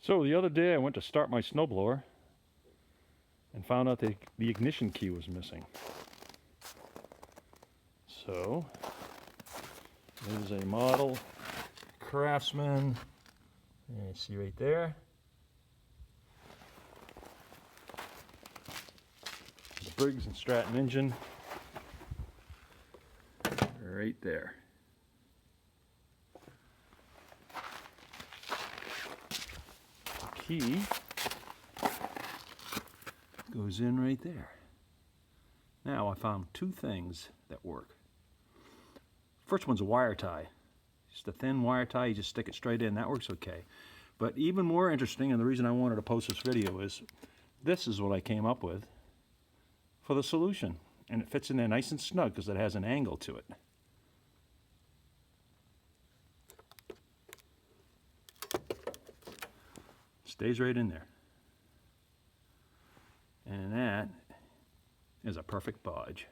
So the other day I went to start my snowblower and found out the ignition key was missing. So there's a model Craftsman, you see right there. The Briggs and Stratton engine right there. Key goes in right there. Now I found two things that work. First one's a wire tie. Just a thin wire tie, you just stick it straight in, that works okay. But even more interesting, and the reason I wanted to post this video is, this is what I came up with for the solution. And it fits in there nice and snug because it has an angle to it. Stays right in there. And that is a perfect bodge.